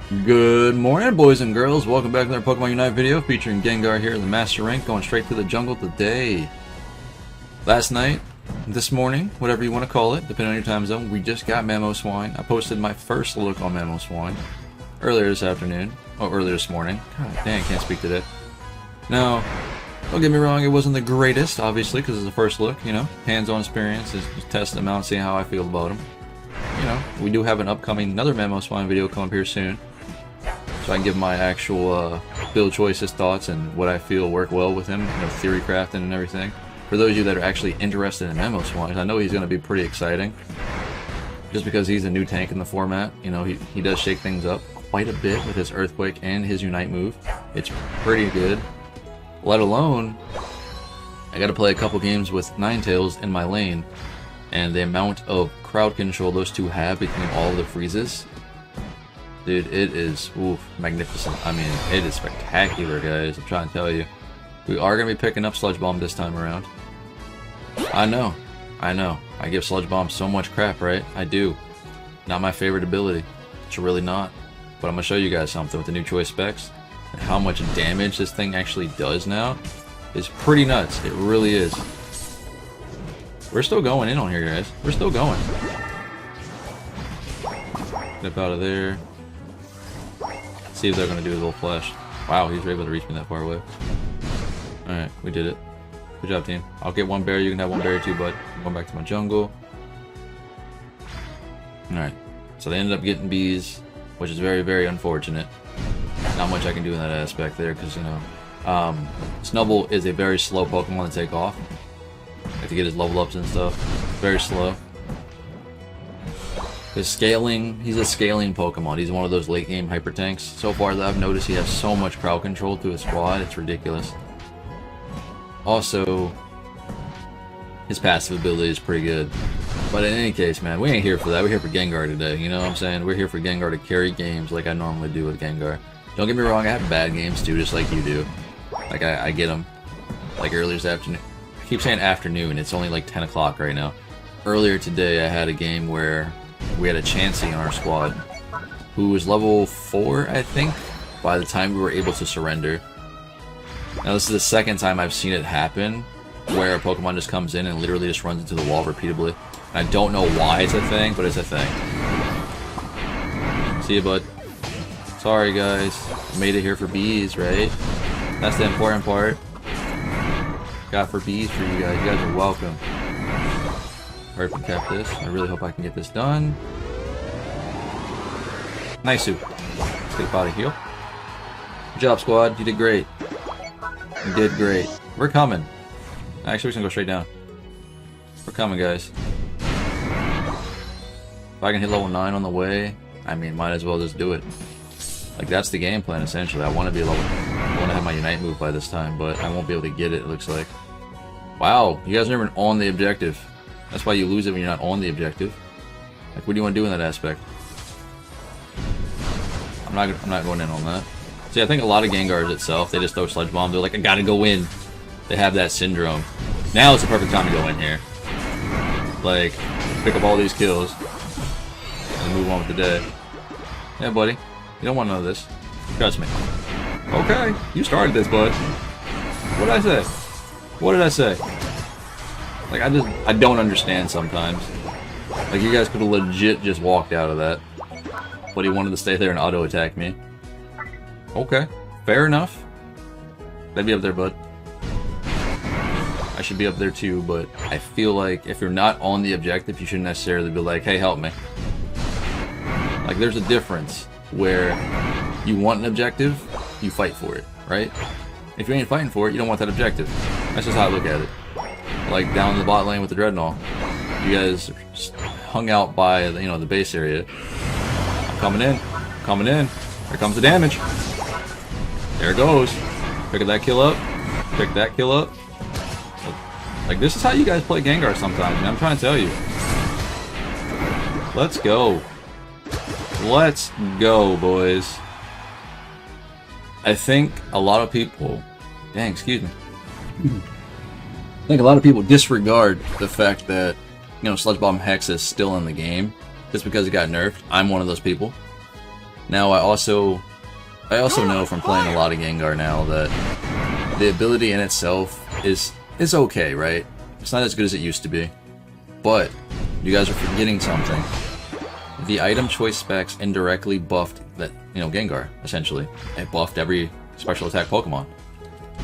Good morning, boys and girls. Welcome back to another Pokemon Unite video featuring Gengar here in the Master Rank, going straight to the jungle today. Last night, this morning, whatever you want to call it, depending on your time zone, we just got Mamoswine. I posted my first look on Mamoswine earlier this afternoon, or earlier this morning. God dang, I can't speak today. Now, don't get me wrong, it wasn't the greatest, obviously, because it's the first look, you know. Hands-on experience, just testing them out, seeing how I feel about them. You know, we do have an upcoming, another Mamoswine video come up here soon. So I can give my actual build choices, thoughts, and what I feel work well with him, you know, theory crafting and everything. For those of you that are actually interested in Mamoswine, I know he's going to be pretty exciting. Just because he's a new tank in the format, you know, he does shake things up quite a bit with his Earthquake and his Unite move. It's pretty good. Let alone, I got to play a couple games with Ninetales in my lane, and the amount of crowd control those two have between all of the freezes. Dude, it is magnificent. I mean, it is spectacular, guys. I'm trying to tell you. We are going to be picking up Sludge Bomb this time around. I know. I give Sludge Bomb so much crap, right? I do. Not my favorite ability. It's really not. But I'm going to show you guys something with the new choice specs. And how much damage this thing actually does now is pretty nuts. It really is. We're still going in on here, guys. We're still going. Get up out of there. See if they're going to do a little flash. Wow, he's able to reach me that far away. Alright, we did it. Good job, team. I'll get one berry. You can have one berry too, bud. I'm going back to my jungle. Alright, so they ended up getting bees, which is very, very unfortunate. Not much I can do in that aspect there, because, you know, Snubbull is a very slow Pokemon to take off. Have to get his level ups and stuff. Very slow. His scaling, he's a scaling Pokemon. He's one of those late game hyper tanks. So far that I've noticed, he has so much crowd control to his squad, it's ridiculous. Also, his passive ability is pretty good. But in any case, man, we ain't here for that. We're here for Gengar today, you know what I'm saying? We're here for Gengar to carry games like I normally do with Gengar. Don't get me wrong, I have bad games too, just like you do. Like, I get them. Like earlier this afternoon. I keep saying afternoon, it's only like 10 o'clock right now. Earlier today, I had a game where we had a Chansey in our squad who was level 4, I think, by the time we were able to surrender. Now, this is the second time I've seen it happen, where a Pokemon just comes in and literally just runs into the wall repeatedly. And I don't know why it's a thing, but it's a thing. See you, bud. Sorry, guys. Made it here for bees, right? That's the important part. Got for bees for you guys. You guys are welcome. Hurry up and cap this. I really hope I can get this done. Nice suit. Let's get up out of here. Good job, squad. You did great. You did great. We're coming. Actually, we're gonna go straight down. We're coming, guys. If I can hit level 9 on the way, I mean, might as well just do it. Like, that's the game plan, essentially. I want to be level... I want to have my Unite move by this time, but I won't be able to get it, it looks like. Wow, you guys are never on the objective. That's why you lose it when you're not on the objective. Like, what do you want to do in that aspect? I'm not going in on that. See, I think a lot of Gengars itself, they just throw Sludge Bomb. They're like, I gotta go in. They have that syndrome. Now is the perfect time to go in here. Like, pick up all these kills and move on with the day. Yeah, buddy. You don't want none of this. Trust me. Okay, you started this, bud. What did I say? What did I say? Like, I don't understand sometimes. Like, you guys could have legit just walked out of that. But he wanted to stay there and auto-attack me. Okay, fair enough. That'd be up there, bud. I should be up there too, but I feel like if you're not on the objective, you shouldn't necessarily be like, hey, help me. Like, there's a difference where you want an objective, you fight for it, right? If you ain't fighting for it, you don't want that objective. That's just how I look at it. Like, down in the bot lane with the Dreadnought, you guys hung out by, you know, the base area. I'm coming in. I'm coming in. Here comes the damage. There it goes. Pick that kill up. Pick that kill up. Like, this is how you guys play Gengar sometimes, man. I'm trying to tell you. Let's go. Let's go, boys. I think a lot of people... Dang, excuse me. I think a lot of people disregard the fact that, you know, Sludge Bomb Hex is still in the game just because it got nerfed. I'm one of those people. Now I also know from playing a lot of Gengar now that the ability in itself is okay, right? It's not as good as it used to be. But you guys are forgetting something. The item choice specs indirectly buffed that, Gengar, essentially. It buffed every special attack Pokemon.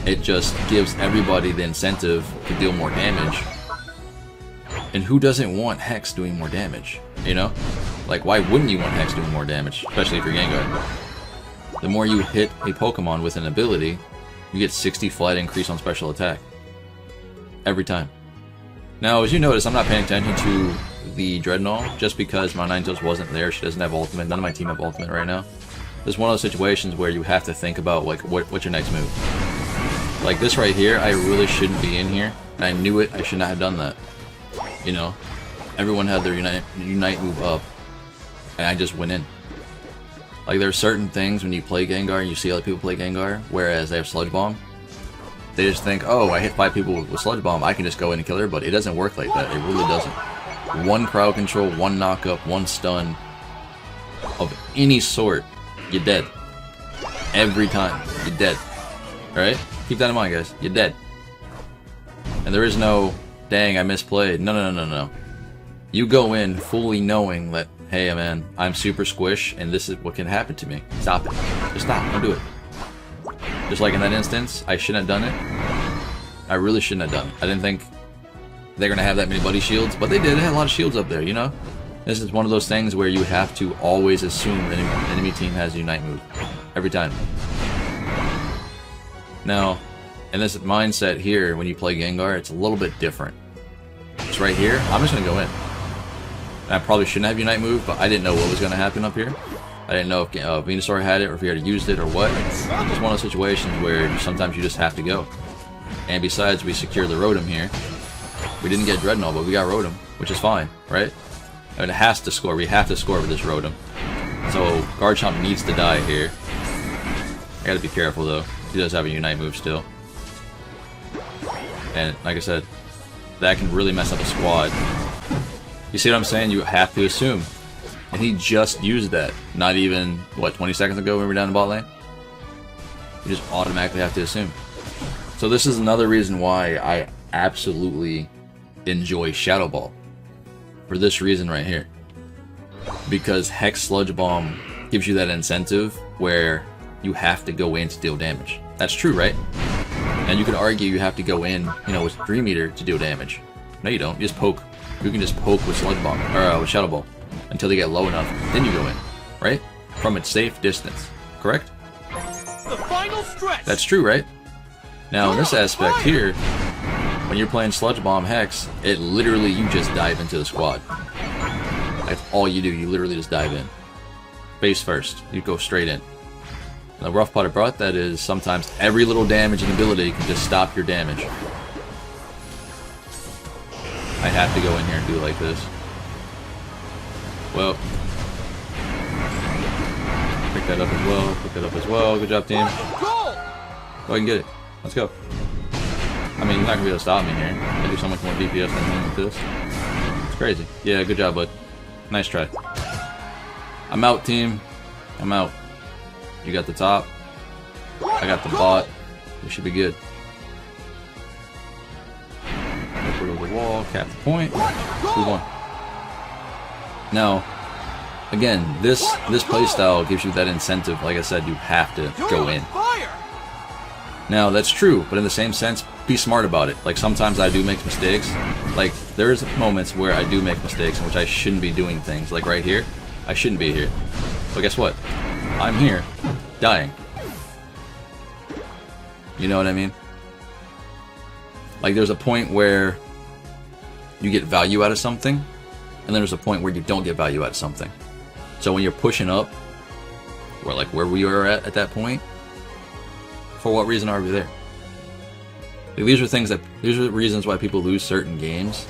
It just gives everybody the incentive to deal more damage. And who doesn't want Hex doing more damage, Like, why wouldn't you want Hex doing more damage, especially if you're Gengar? The more you hit a Pokemon with an ability, you get 60 flat increase on special attack. Every time. Now, as you notice, I'm not paying attention to the Dreadnought, just because my Ninetales wasn't there. She doesn't have ultimate. None of my team have ultimate right now. There's one of those situations where you have to think about, like, what's your next move. Like this right here, I really shouldn't be in here. And I knew it, I should not have done that. Everyone had their Unite move up, and I just went in. Like, there are certain things when you play Gengar and you see other people play Gengar, whereas they have Sludge Bomb, they just think, oh, I hit 5 people with Sludge Bomb, I can just go in and kill everybody. It doesn't work like that. It really doesn't. One crowd control, one knockup, one stun of any sort, you're dead. Every time, you're dead. Alright? Keep that in mind, guys. You're dead. And there is no, dang, I misplayed. No. You go in fully knowing that, hey, man, I'm super squish, and this is what can happen to me. Stop it. Just stop. Don't do it. Just like in that instance, I shouldn't have done it. I really shouldn't have done it. I didn't think they're going to have that many buddy shields, but they did. They had a lot of shields up there, This is one of those things where you have to always assume the enemy team has a Unite move. Every time. Now, in this mindset here, when you play Gengar, it's a little bit different. It's right here. I'm just going to go in. And I probably shouldn't have Unite move, but I didn't know what was going to happen up here. I didn't know if Venusaur had it or if he had used it or what. It's just one of those situations where sometimes you just have to go. And besides, we secured the Rotom here. We didn't get Dreadnought, but we got Rotom, which is fine, right? I mean, it has to score. We have to score with this Rotom. So Garchomp needs to die here. I gotta be careful though. He does have a Unite move still. And like I said, that can really mess up a squad. You see what I'm saying? You have to assume. And he just used that. Not even, what, 20 seconds ago when we were down in bot lane? You just automatically have to assume. So this is another reason why I absolutely enjoy Shadow Ball. For this reason right here. Because Hex Sludge Bomb gives you that incentive where you have to go in to deal damage. That's true, right? And you could argue you have to go in, with Dream Eater to deal damage. No, you don't. You just poke. You can just poke with Sludge Bomb, or with Shadow Ball, until they get low enough. Then you go in, right? From a safe distance. Correct? The final stretch. That's true, right? Now, in this aspect here, when you're playing Sludge Bomb Hex, it literally, you just dive into the squad. That's all you do. You literally just dive in. Face first. You go straight in. The rough part about that is sometimes every little damage and ability can just stop your damage. I have to go in here and do it like this. Well, pick that up as well. Pick that up as well. Good job, team. Go ahead and get it. Let's go. I mean, you're not gonna be able to stop me here. I do so much more DPS than me with this. It's crazy. Yeah, good job, bud. Nice try. I'm out, team. I'm out. You got the top. I got the bot. We should be good. Put over the wall. Cap the point. 2-1. Now, again, this playstyle gives you that incentive. Like I said, you have to go in. Now, that's true, but in the same sense, be smart about it. Like, sometimes I do make mistakes. Like, there's moments where I do make mistakes in which I shouldn't be doing things. Like right here, I shouldn't be here. But guess what? I'm here, dying. You know what I mean? Like, there's a point where you get value out of something, and then there's a point where you don't get value out of something. So when you're pushing up, where we were at that point, for what reason are we there? Like, these are reasons why people lose certain games,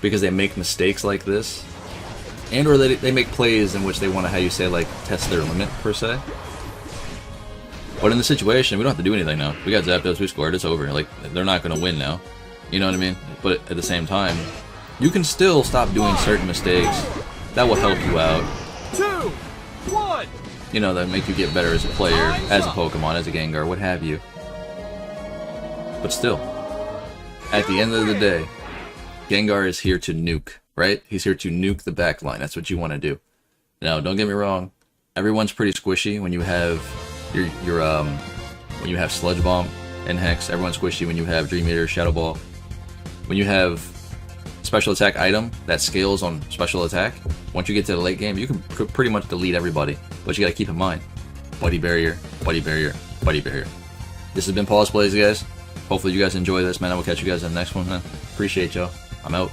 because they make mistakes like this, and or they make plays in which they want to, how you say, like, test their limit per se. But in the situation, we don't have to do anything now. We got Zapdos, we scored, it's over. Like, they're not going to win now. You know what I mean? But at the same time, you can still stop doing certain mistakes. That will help you out. One. You know, that make you get better as a player, as a Pokemon, as a Gengar, what have you. But still, at the end of the day, Gengar is here to nuke, right? He's here to nuke the backline. That's what you want to do. Now, don't get me wrong. Everyone's pretty squishy when you have when you have Sludge Bomb and Hex. Everyone's squishy when you have Dream Eater, Shadow Ball. When you have special attack item that scales on special attack, once you get to the late game, you can pretty much delete everybody. But you gotta keep in mind, Buddy Barrier, Buddy Barrier, Buddy Barrier. This has been Pawseplays, guys. Hopefully you guys enjoy this, man. I will catch you guys in the next one, man. Appreciate y'all. I'm out.